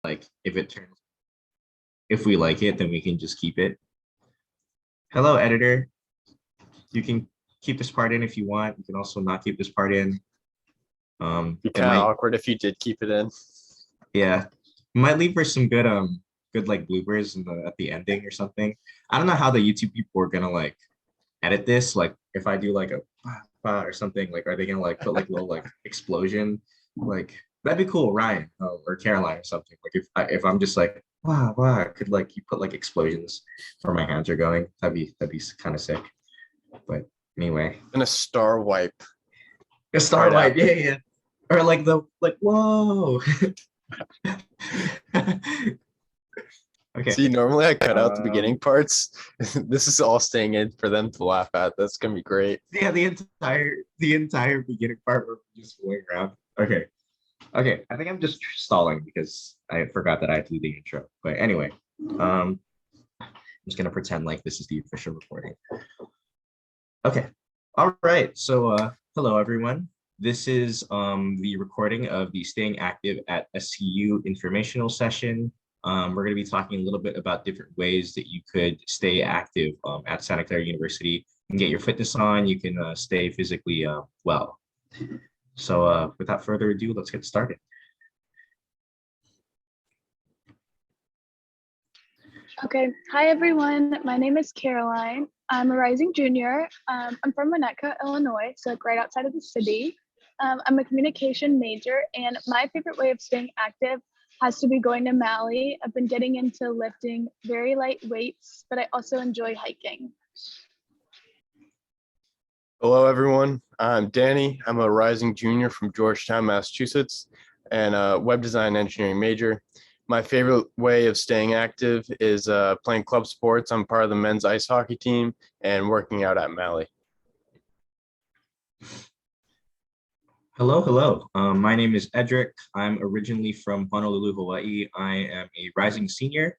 like if we like it, then we can just keep it. Hello, editor. You can keep this part in if you want. You can also not keep this part in. Be It kind of might, awkward if you did keep it in. yeah, might leave for some good like bloopers at the ending or something. I don't know how the YouTube people are gonna like edit this. Like if I do like a or something, like are they gonna like put like little like explosion? Like that'd be cool, Ryan or Caroline or something. Like if I'm just like wow, I could like you put like explosions where my hands are going. That'd be kind of sick. But anyway, And a star wipe. a star Right light, after. yeah. Or like the like whoa. See, Okay. normally I cut out the Um, beginning parts. This is all staying in for them to laugh at. That's gonna be great. yeah, the entire beginning part where we're just going around. Okay. Okay. I think I'm just stalling because I forgot that I had to do the intro. But anyway, I'm just gonna pretend like this is the official recording. Okay. All right. So hello everyone. This is the recording of the Staying Active at SCU informational session. We're going to be talking a little bit about different ways that you could stay active at Santa Clara University and get your fitness on. You can stay physically well. So without further ado, let's get started. Okay, hi everyone. My name is Caroline. I'm a rising junior. I'm from Winnetka, Illinois, so like right outside of the city. I'm a communication major, and my favorite way of staying active has to be going to Malley. I've been getting into lifting very light weights, but I also enjoy hiking. Hello, everyone. I'm Danny. I'm a rising junior from Georgetown, Massachusetts, and a web design engineering major. My favorite way of staying active is playing club sports. I'm part of the men's ice hockey team and working out at Malley. Hello. My name is Edric. I'm originally from Honolulu, Hawaii. I am a rising senior.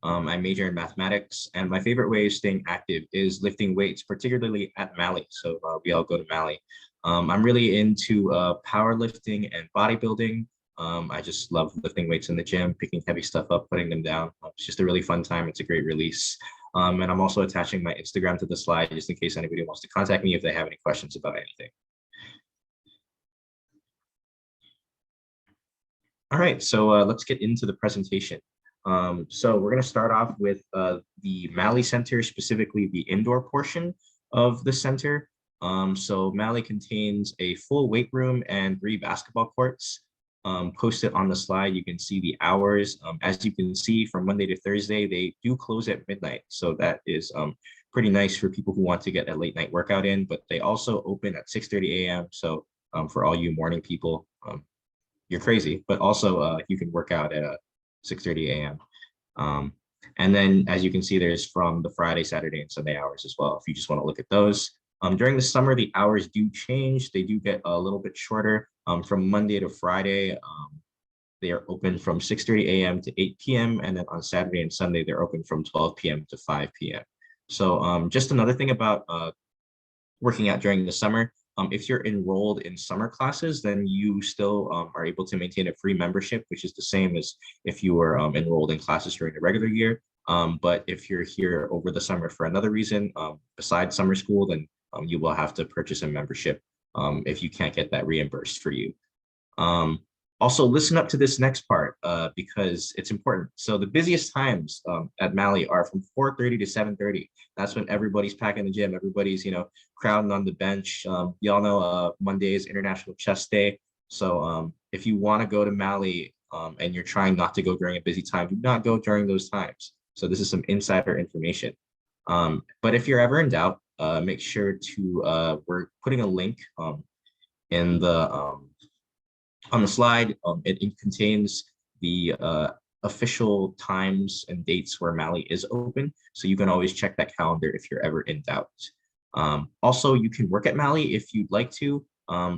I major in mathematics, and my favorite way of staying active is lifting weights, particularly at Malley. So we all go to Malley. I'm really into powerlifting and bodybuilding. I just love lifting weights in the gym, picking heavy stuff up, putting them down. It's just a really fun time. It's a great release. And I'm also attaching my Instagram to the slide just in case anybody wants to contact me if they have any questions about anything. All right, so let's get into the presentation. So we're going to start off with the Malley Center, specifically the indoor portion of the center. So Malley contains a full weight room and 3 basketball courts. Posted on the slide, you can see the hours. As you can see, from Monday to Thursday, they do close at midnight. So that is pretty nice for people who want to get a late night workout in, but they also open at 6:30 a.m. So for all you morning people, you're crazy, but also you can work out at 6:30 a.m. And then as you can see, there's from the Friday, Saturday, and Sunday hours as well, if you just want to look at those. During the summer, the hours do change. They do get a little bit shorter. From Monday to Friday, they are open from 6:30 a.m. to 8 p.m. And then on Saturday and Sunday, they're open from 12 p.m. to 5 p.m. So just another thing about working out during the summer, if you're enrolled in summer classes, then you still are able to maintain a free membership, which is the same as if you were enrolled in classes during the regular year. But if you're here over the summer for another reason, besides summer school, then you will have to purchase a membership if you can't get that reimbursed for you. Also, listen up to this next part because it's important. So the busiest times at Malley are from 4:30 to 7:30. That's when everybody's packing the gym. Everybody's, crowding on the bench. Y'all know Monday is International Chess Day. So if you want to go to Malley and you're trying not to go during a busy time, do not go during those times. So this is some insider information. But if you're ever in doubt, make sure to, we're putting a link in the on the slide. It contains the official times and dates where Malley is open. So you can always check that calendar if you're ever in doubt. Also, you can work at Malley if you'd like to.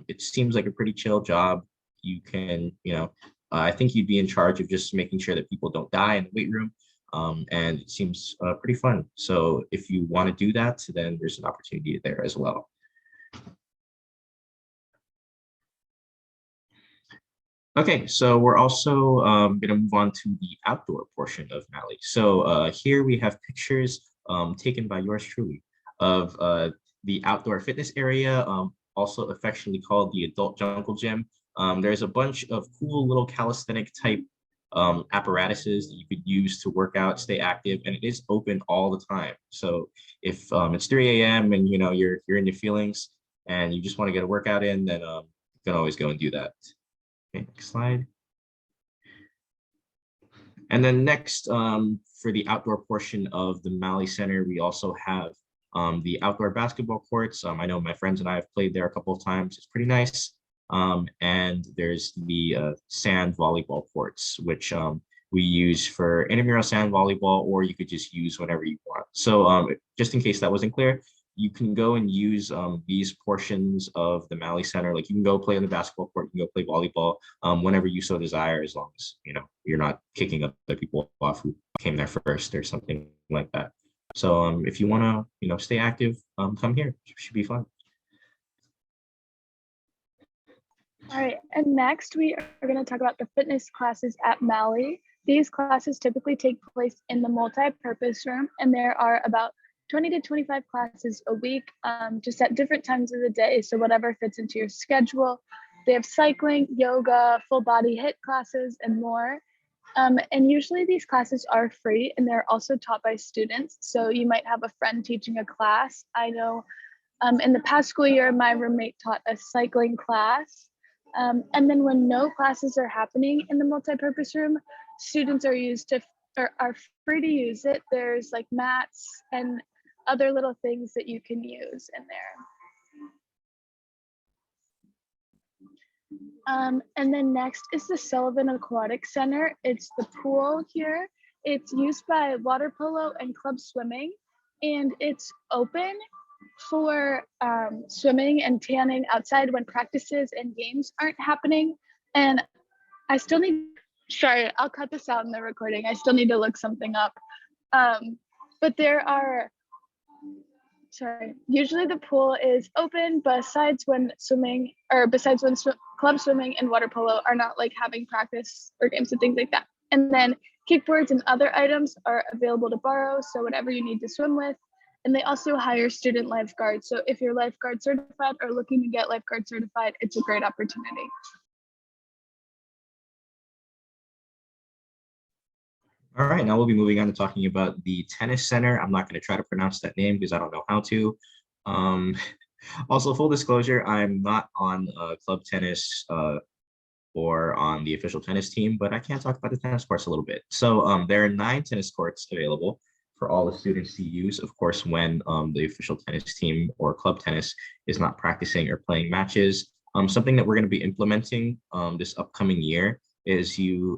It seems like a pretty chill job. You can, I think you'd be in charge of just making sure that people don't die in the weight room. And it seems pretty fun. So if you want to do that, then there's an opportunity there as well. Okay, so we're also going to move on to the outdoor portion of Malley. So here we have pictures taken by yours truly of the outdoor fitness area, also affectionately called the Adult Jungle Gym. There's a bunch of cool little calisthenic type apparatuses that you could use to work out, stay active, and it is open all the time. So if it's 3 a.m. and you're in your feelings and you just want to get a workout in, then you can always go and do that. Okay, next slide. And then next, for the outdoor portion of the Malley Center, we also have the outdoor basketball courts. I know my friends and I have played there a couple of times. It's pretty nice. And there's the sand volleyball courts, which we use for intramural sand volleyball, or you could just use whenever you want. So just in case that wasn't clear, you can go and use these portions of the Malley Center. Like you can go play on the basketball court, you can go play volleyball whenever you so desire, as long as you're not kicking other people off who came there first or something like that. So if you want to stay active, come here. It should be fun. All right, and next we are going to talk about the fitness classes at Malley. These classes typically take place in the multi-purpose room, and there are about 20 to 25 classes a week, just at different times of the day. So whatever fits into your schedule. They have cycling, yoga, full body HIIT classes, and more. And usually these classes are free, and they're also taught by students. So you might have a friend teaching a class. I know in the past school year, my roommate taught a cycling class. And then when no classes are happening in the multi-purpose room, students are free to use it. There's like mats and other little things that you can use in there. And then next is the Sullivan Aquatic Center. It's the pool here. It's used by water polo and club swimming, and it's open for swimming and tanning outside when practices and games aren't happening. And I still sorry, I'll cut this out in the recording. I still need to look something up. But usually the pool is open besides when club swimming and water polo are not like having practice or games and things like that. And then kickboards and other items are available to borrow, so whatever you need to swim with. And they also hire student lifeguards. So if you're lifeguard certified or looking to get lifeguard certified, it's a great opportunity. All right, now we'll be moving on to talking about the tennis center. I'm not going to try to pronounce that name because I don't know how to. Also, full disclosure, I'm not on club tennis or on the official tennis team, but I can talk about the tennis courts a little bit. So there are 9 tennis courts available for all the students to use, of course, when the official tennis team or club tennis is not practicing or playing matches. Something that we're going to be implementing this upcoming year is you're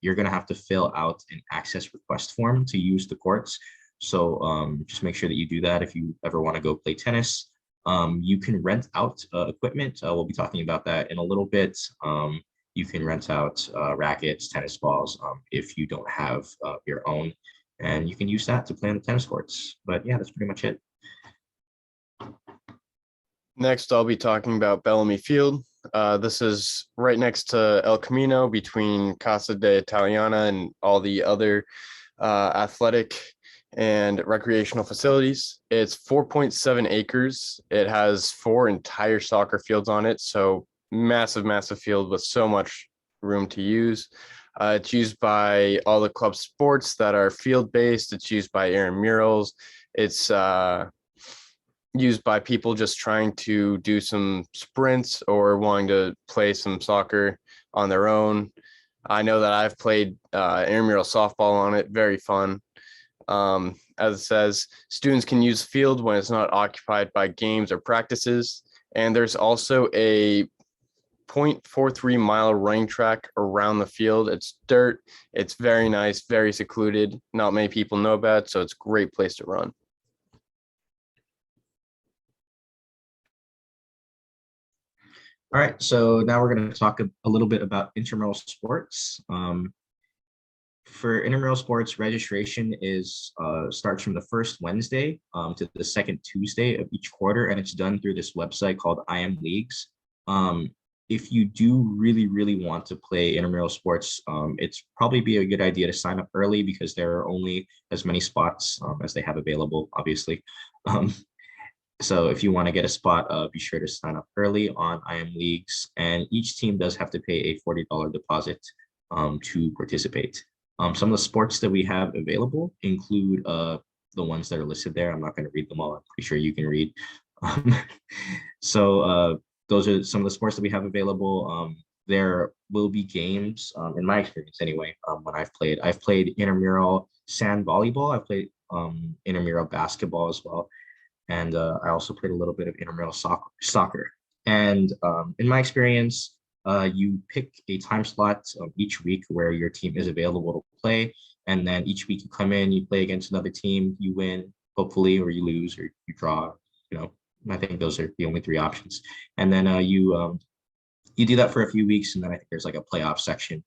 going to have to fill out an access request form to use the courts. So just make sure that you do that if you ever want to go play tennis. You can rent out equipment. We'll be talking about that in a little bit. You can rent out rackets, tennis balls if you don't have your own, and you can use that to play on the tennis courts. But yeah, that's pretty much it. Next, I'll be talking about Bellamy Field. This is right next to El Camino between Casa de Italiana and all the other athletic and recreational facilities. It's 4.7 acres. It has 4 entire soccer fields on it. So massive, massive field with so much room to use. It's used by all the club sports that are field-based. It's used by intramurals. It's used by people just trying to do some sprints or wanting to play some soccer on their own. I know that I've played intramural softball on it. Very fun. As it says, students can use the field when it's not occupied by games or practices. And there's also a 0.43 mile running track around the field. It's dirt. It's very nice, very secluded. Not many people know about it, so it's a great place to run. All right, so now we're going to talk a little bit about intramural sports. For intramural sports, registration starts from the first Wednesday to the second Tuesday of each quarter, and it's done through this website called I Am Leagues. if you do really want to play intramural sports, it's probably be a good idea to sign up early because there are only as many spots as they have available, obviously. Um, so if you want to get a spot, be sure to sign up early on IM Leagues, and each team does have to pay a $40 deposit to participate. Some of the sports that we have available include the ones that are listed there. I'm not going to read them all. I'm pretty sure you can read. Um, so those are some of the sports that we have available. There will be games, in my experience anyway, when I've played intramural sand volleyball. I've played intramural basketball as well. And I also played a little bit of intramural soccer. And in my experience, you pick a time slot each week where your team is available to play. And then each week you come in, you play against another team, you win, hopefully, or you lose, or you draw. I think those are the only three options. And then you do that for a few weeks, and then I think there's like a playoff section,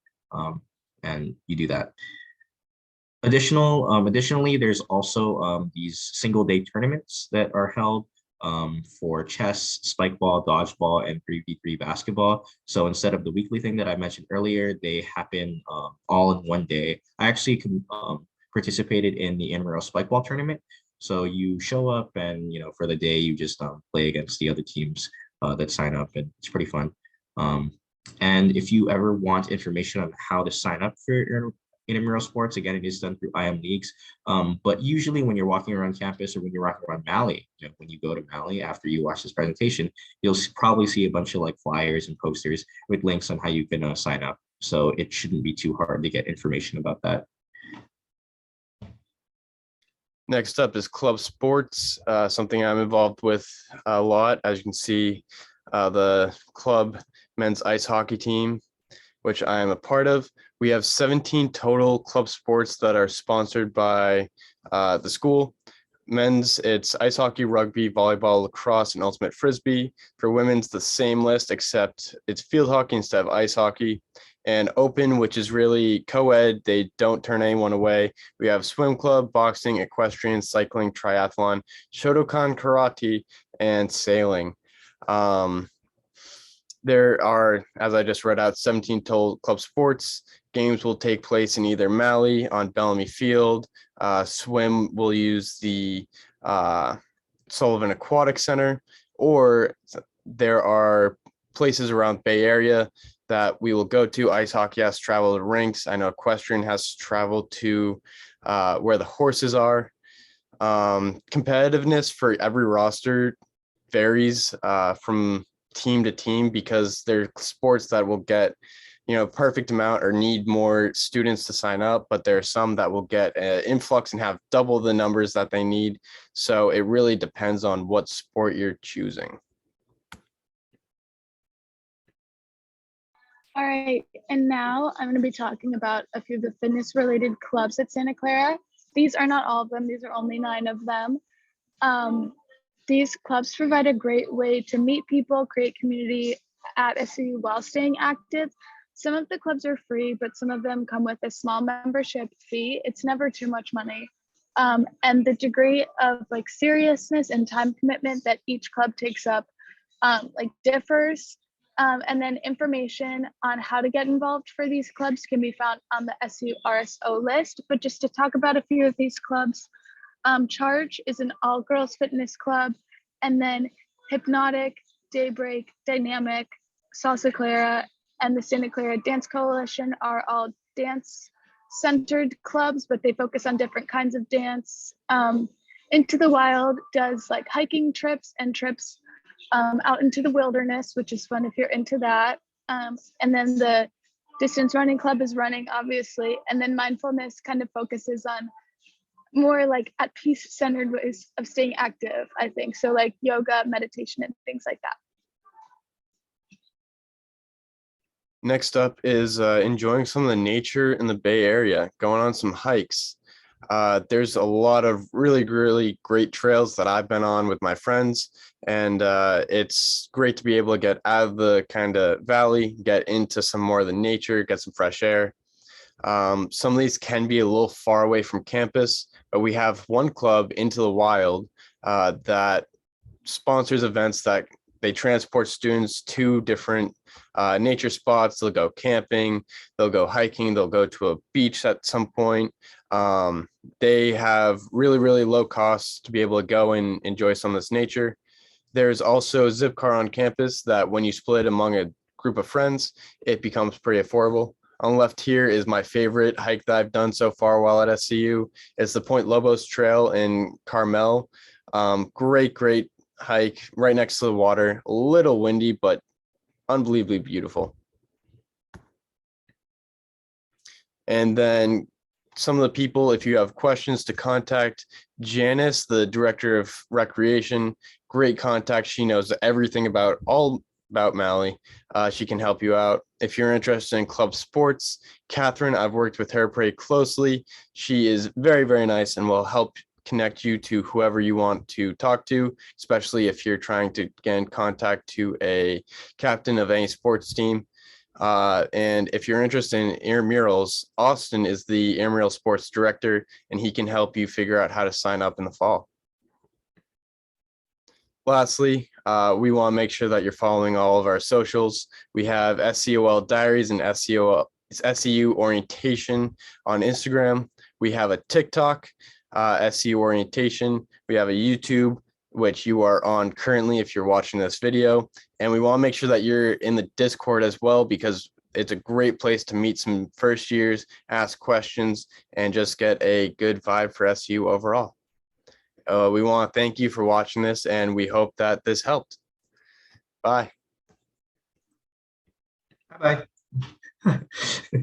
and you do that. Additionally, there's also these single day tournaments that are held for chess, spike ball, dodgeball, and 3v3 basketball. So instead of the weekly thing that I mentioned earlier, they happen all in one day. I actually participated in the intramural spike ball tournament. So you show up and, for the day, you just play against the other teams that sign up, and it's pretty fun. And if you ever want information on how to sign up for intramural sports, again, it is done through IM Leagues. But usually when you're walking around campus or when you're walking around Malley, when you go to Malley after you watch this presentation, you'll probably see a bunch of like flyers and posters with links on how you can sign up. So it shouldn't be too hard to get information about that. Next up is club sports, something I'm involved with a lot. As you can see, the club men's ice hockey team, which I am a part of. We have 17 total club sports that are sponsored by the school. Men's, it's ice hockey, rugby, volleyball, lacrosse, and ultimate frisbee. For women's, the same list, except it's field hockey instead of ice hockey. And open, which is really co-ed, they don't turn anyone away. We have swim club, boxing, equestrian, cycling, triathlon, Shotokan karate, and sailing. There are, as I just read out, 17 total club sports. Games will take place in either Malley on Bellamy Field. Swim will use the Sullivan Aquatic Center, or there are places around Bay Area that we will go to. Ice hockey has to travel to rinks. I know equestrian has to travel to where the horses are. Competitiveness for every roster varies from team to team because they're sports that will get perfect amount or need more students to sign up, but there are some that will get an influx and have double the numbers that they need. So it really depends on what sport you're choosing. All right, and now I'm going to be talking about a few of the fitness related clubs at Santa Clara. These are not all of them, these are only 9 of them. These clubs provide a great way to meet people, create community at SCU while staying active. Some of the clubs are free, but some of them come with a small membership fee. It's never too much money. And the degree of seriousness and time commitment that each club takes up differs. And then information on how to get involved for these clubs can be found on the SU RSO list. But just to talk about a few of these clubs, Charge is an all-girls fitness club, and then Hypnotic, Daybreak, Dynamic, Salsa Clara, and the Santa Clara Dance Coalition are all dance-centered clubs, but they focus on different kinds of dance. Into the Wild does hiking trips and trips out into the wilderness, which is fun if you're into that. And then the Distance Running Club is running, obviously. And then Mindfulness kind of focuses on more at peace centered ways of staying active, I think. So yoga, meditation, and things like that. Next up is enjoying some of the nature in the Bay Area, going on some hikes. There's a lot of really great trails that I've been on with my friends, and it's great to be able to get out of the kind of valley, get into some more of the nature, get some fresh air. Some of these can be a little far away from campus, but we have one club, Into the Wild, that sponsors events that they transport students to different nature spots. They'll go camping, they'll go hiking, they'll go to a beach at some point. They have really, really low costs to be able to go and enjoy some of this nature. There's also a zip car on campus that when you split among a group of friends, it becomes pretty affordable. On the left here is my favorite hike that I've done so far while at SCU. It's the Point Lobos Trail in Carmel. Great hike right next to the water. A little windy, but unbelievably beautiful. And then some of the people, if you have questions, to contact Janice, the director of recreation. Great contact. She knows everything about Malley. She can help you out. If you're interested in club sports, Catherine, I've worked with her pretty closely. She is very, very nice and will help connect you to whoever you want to talk to, especially if you're trying to get in contact to a captain of any sports team. And if you're interested in intramurals, Austin is the intramural sports director, and he can help you figure out how to sign up in the fall. Lastly, we want to make sure that you're following all of our socials. We have SCOL Diaries and SCU Orientation on Instagram. We have a TikTok, SCU Orientation. We have a YouTube, which you are on currently if you're watching this video. And we want to make sure that you're in the Discord as well, because it's a great place to meet some first years, ask questions, and just get a good vibe for SCU overall. We want to thank you for watching this, and we hope that this helped. Bye. Bye-bye.